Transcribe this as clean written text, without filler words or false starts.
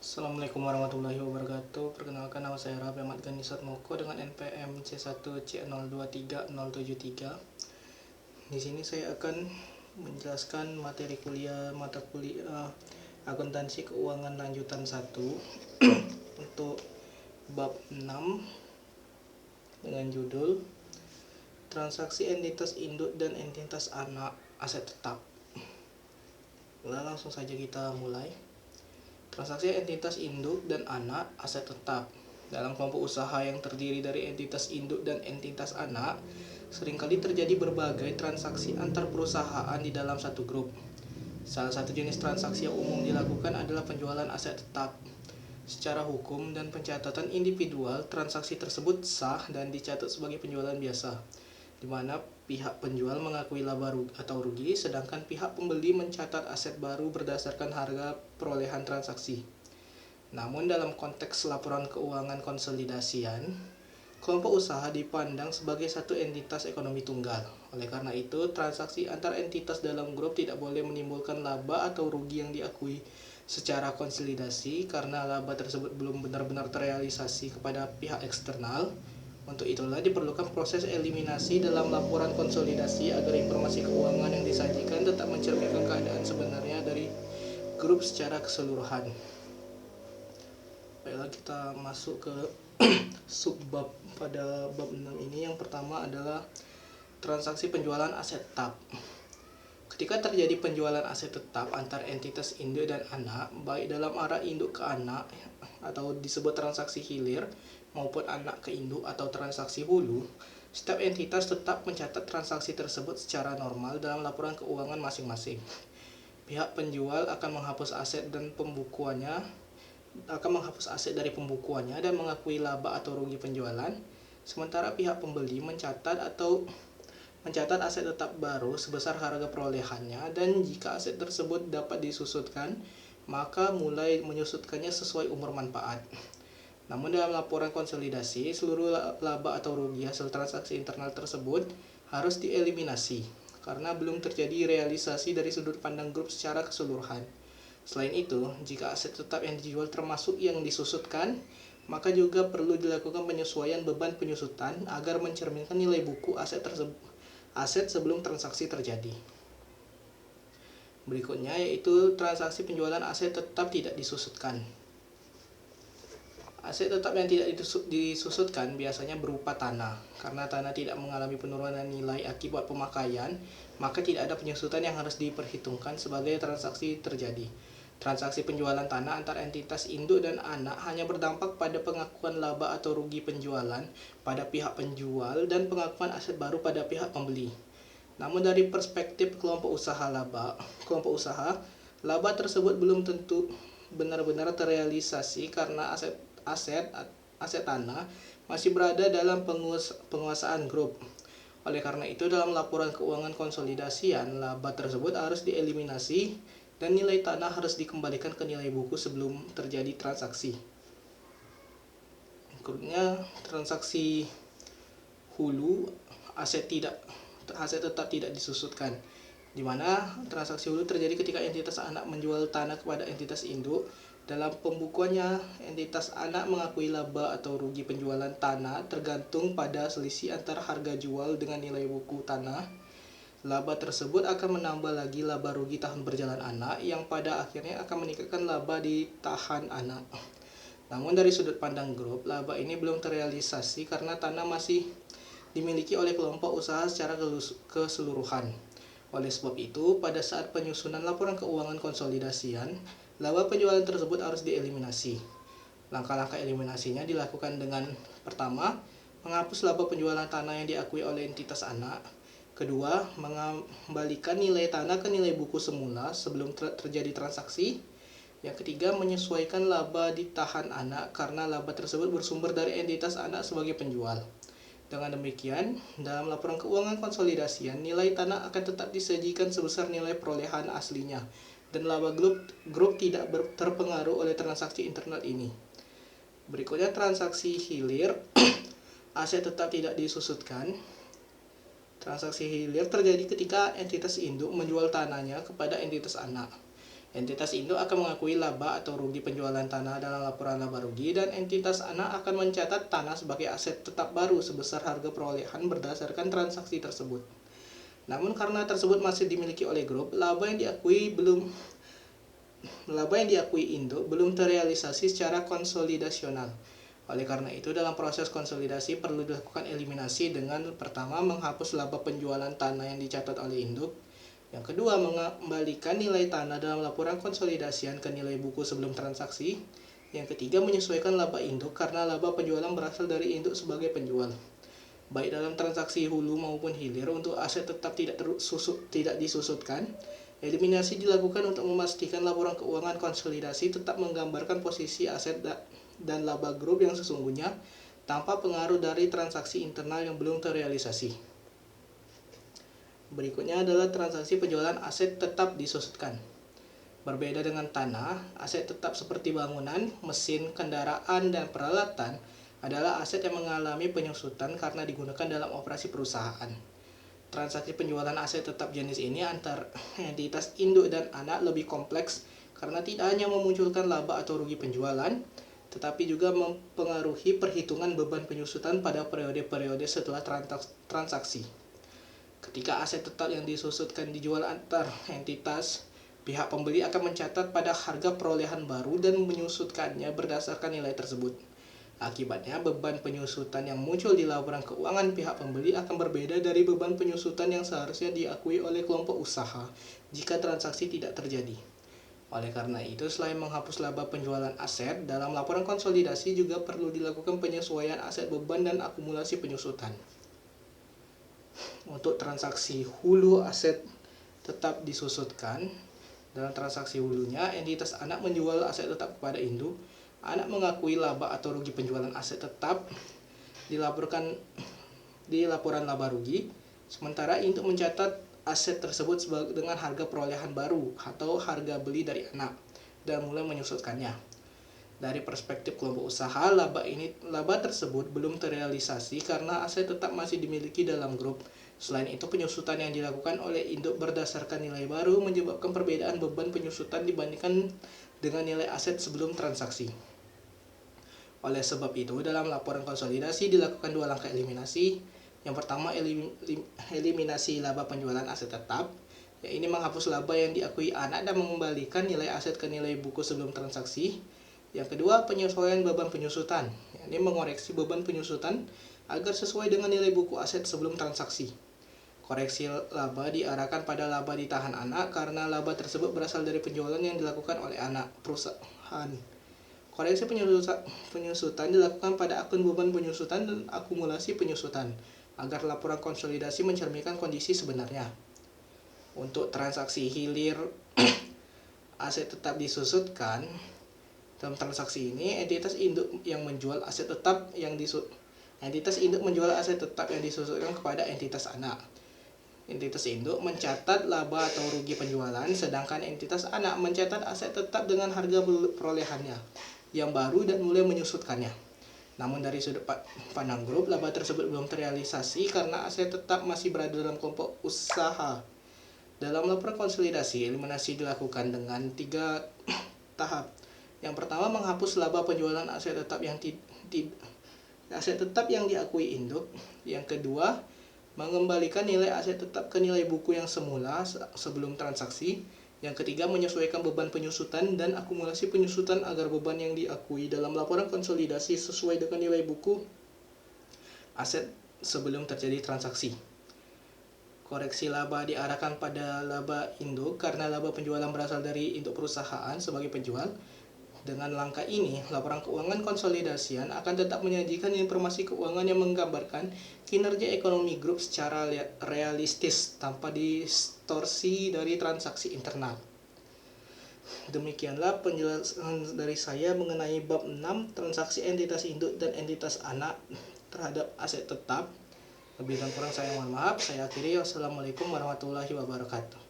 Assalamualaikum warahmatullahi wabarakatuh. Perkenalkan, nama saya Rabi Ahmad Ghanisat Moko dengan NPM C1C023073. Di sini saya akan menjelaskan materi kuliah mata kuliah akuntansi keuangan lanjutan 1 untuk bab 6 dengan judul transaksi entitas induk dan entitas anak aset tetap. Langsung saja kita mulai. Transaksi entitas induk dan anak aset tetap. Dalam kelompok usaha yang terdiri dari entitas induk dan entitas anak, seringkali terjadi berbagai transaksi antar perusahaan di dalam satu grup. Salah satu jenis transaksi yang umum dilakukan adalah penjualan aset tetap. Secara hukum dan pencatatan individual, transaksi tersebut sah dan dicatat sebagai penjualan biasa, di mana pihak penjual mengakui laba atau rugi, sedangkan pihak pembeli mencatat aset baru berdasarkan harga perolehan transaksi. Namun dalam konteks laporan keuangan konsolidasian, kelompok usaha dipandang sebagai satu entitas ekonomi tunggal. Oleh karena itu, transaksi antar entitas dalam grup tidak boleh menimbulkan laba atau rugi yang diakui secara konsolidasi karena laba tersebut belum benar-benar terrealisasi kepada pihak eksternal. Untuk itulah diperlukan proses eliminasi dalam laporan konsolidasi agar informasi keuangan yang disajikan tetap mencerminkan keadaan sebenarnya dari grup secara keseluruhan. Baiklah, kita masuk ke subbab pada bab 6 ini. Yang pertama adalah transaksi penjualan aset tetap. Ketika terjadi penjualan aset tetap antar entitas induk dan anak, baik dalam arah induk ke anak atau disebut transaksi hilir, maupun anak ke induk atau transaksi hulu, setiap entitas tetap mencatat transaksi tersebut secara normal dalam laporan keuangan masing-masing. Pihak penjual akan menghapus aset dari pembukuannya dan mengakui laba atau rugi penjualan, sementara pihak pembeli mencatat aset tetap baru sebesar harga perolehannya, dan jika aset tersebut dapat disusutkan, maka mulai menyusutkannya sesuai umur manfaat. Namun dalam laporan konsolidasi, seluruh laba atau rugi hasil transaksi internal tersebut harus dieliminasi karena belum terjadi realisasi dari sudut pandang grup secara keseluruhan. Selain itu, jika aset tetap yang dijual termasuk yang disusutkan, maka juga perlu dilakukan penyesuaian beban penyusutan agar mencerminkan nilai buku aset sebelum transaksi terjadi. Berikutnya yaitu transaksi penjualan aset tetap tidak disusutkan. Aset tetap yang tidak disusutkan biasanya berupa tanah. Karena tanah tidak mengalami penurunan nilai akibat pemakaian, maka tidak ada penyusutan yang harus diperhitungkan sebagai transaksi terjadi. Transaksi penjualan tanah antar entitas induk dan anak hanya berdampak pada pengakuan laba atau rugi penjualan pada pihak penjual dan pengakuan aset baru pada pihak pembeli. Namun dari perspektif kelompok usaha, laba tersebut belum tentu benar-benar terrealisasi karena aset tanah masih berada dalam penguasaan grup. Oleh karena itu, dalam laporan keuangan konsolidasian, laba tersebut harus dieliminasi dan nilai tanah harus dikembalikan ke nilai buku sebelum terjadi transaksi. Berikutnya, transaksi hulu, aset tetap tidak disusutkan, di mana transaksi hulu terjadi ketika entitas anak menjual tanah kepada entitas induk. Dalam pembukuannya, entitas anak mengakui laba atau rugi penjualan tanah tergantung pada selisih antara harga jual dengan nilai buku tanah. Laba tersebut akan menambah lagi laba rugi tahun berjalan anak yang pada akhirnya akan meningkatkan laba di tahan anak. Namun dari sudut pandang grup, laba ini belum terrealisasi karena tanah masih dimiliki oleh kelompok usaha secara keseluruhan. Oleh sebab itu, pada saat penyusunan laporan keuangan konsolidasian, laba penjualan tersebut harus dieliminasi. Langkah-langkah eliminasinya dilakukan dengan: pertama, menghapus laba penjualan tanah yang diakui oleh entitas anak. Kedua, mengembalikan nilai tanah ke nilai buku semula sebelum terjadi transaksi. Yang ketiga, menyesuaikan laba di tahan anak karena laba tersebut bersumber dari entitas anak sebagai penjual. Dengan demikian, dalam laporan keuangan konsolidasian, nilai tanah akan tetap disajikan sebesar nilai perolehan aslinya, dan laba grup tidak terpengaruh oleh transaksi internal ini. Berikutnya, transaksi hilir, aset tetap tidak disusutkan. Transaksi hilir terjadi ketika entitas induk menjual tanahnya kepada entitas anak. Entitas induk akan mengakui laba atau rugi penjualan tanah dalam laporan laba rugi, dan entitas anak akan mencatat tanah sebagai aset tetap baru sebesar harga perolehan berdasarkan transaksi tersebut. Namun karena tersebut masih dimiliki oleh grup, laba yang diakui induk belum terrealisasi secara konsolidasional. Oleh karena itu, dalam proses konsolidasi perlu dilakukan eliminasi dengan pertama menghapus laba penjualan tanah yang dicatat oleh induk. Yang kedua, mengembalikan nilai tanah dalam laporan konsolidasian ke nilai buku sebelum transaksi. Yang ketiga, menyesuaikan laba induk karena laba penjualan berasal dari induk sebagai penjual. Baik dalam transaksi hulu maupun hilir, untuk aset tetap tidak disusutkan, eliminasi dilakukan untuk memastikan laporan keuangan konsolidasi tetap menggambarkan posisi aset dan laba grup yang sesungguhnya tanpa pengaruh dari transaksi internal yang belum terrealisasi. Berikutnya adalah transaksi penjualan aset tetap disusutkan. Berbeda dengan tanah, aset tetap seperti bangunan, mesin, kendaraan, dan peralatan adalah aset yang mengalami penyusutan karena digunakan dalam operasi perusahaan. Transaksi penjualan aset tetap jenis ini antar entitas induk dan anak lebih kompleks karena tidak hanya memunculkan laba atau rugi penjualan, tetapi juga mempengaruhi perhitungan beban penyusutan pada periode-periode setelah transaksi. Ketika aset tetap yang disusutkan dijual antar entitas, pihak pembeli akan mencatat pada harga perolehan baru dan menyusutkannya berdasarkan nilai tersebut. Akibatnya, beban penyusutan yang muncul di laporan keuangan pihak pembeli akan berbeda dari beban penyusutan yang seharusnya diakui oleh kelompok usaha jika transaksi tidak terjadi. Oleh karena itu, selain menghapus laba penjualan aset, dalam laporan konsolidasi juga perlu dilakukan penyesuaian aset beban dan akumulasi penyusutan. Untuk transaksi hulu, aset tetap disusutkan. Dalam transaksi hulunya, entitas anak menjual aset tetap kepada induk. Anak mengakui laba atau rugi penjualan aset tetap dilaporkan di laporan laba rugi, sementara induk mencatat aset tersebut dengan harga perolehan baru atau harga beli dari anak dan mulai menyusutkannya. Dari perspektif kelompok usaha, laba tersebut belum terrealisasi karena aset tetap masih dimiliki dalam grup. Selain itu, penyusutan yang dilakukan oleh induk berdasarkan nilai baru menyebabkan perbedaan beban penyusutan dibandingkan dengan nilai aset sebelum transaksi. Oleh sebab itu, dalam laporan konsolidasi dilakukan dua langkah eliminasi. Yang pertama, eliminasi laba penjualan aset tetap. Ini menghapus laba yang diakui anak dan mengembalikan nilai aset ke nilai buku sebelum transaksi. Yang kedua, penyesuaian beban penyusutan. Ini mengoreksi beban penyusutan agar sesuai dengan nilai buku aset sebelum transaksi. Koreksi laba diarahkan pada laba ditahan anak karena laba tersebut berasal dari penjualan yang dilakukan oleh anak perusahaan. Koreksi penyusutan dilakukan pada akun beban penyusutan dan akumulasi penyusutan agar laporan konsolidasi mencerminkan kondisi sebenarnya. Untuk transaksi hilir, aset tetap disusutkan. Dalam transaksi ini, entitas induk menjual aset tetap yang disusutkan kepada entitas anak. Entitas induk mencatat laba atau rugi penjualan, sedangkan entitas anak mencatat aset tetap dengan harga perolehannya yang baru dan mulai menyusutkannya. Namun dari sudut pandang grup, laba tersebut belum terrealisasi karena aset tetap masih berada dalam kelompok usaha. Dalam laporan konsolidasi, eliminasi dilakukan dengan 3 tahap. Yang pertama, menghapus laba penjualan aset tetap yang diakui induk. Yang kedua, mengembalikan nilai aset tetap ke nilai buku yang semula sebelum transaksi. Yang ketiga, menyesuaikan beban penyusutan dan akumulasi penyusutan agar beban yang diakui dalam laporan konsolidasi sesuai dengan nilai buku aset sebelum terjadi transaksi. Koreksi laba diarahkan pada laba induk karena laba penjualan berasal dari induk perusahaan sebagai penjual. Dengan langkah ini, laporan keuangan konsolidasian akan tetap menyajikan informasi keuangan yang menggambarkan kinerja ekonomi grup secara realistis tanpa distorsi dari transaksi internal. Demikianlah penjelasan dari saya mengenai bab 6, transaksi entitas induk dan entitas anak terhadap aset tetap. Lebih dan kurang saya mohon maaf. Saya akhiri. Wassalamualaikum warahmatullahi wabarakatuh.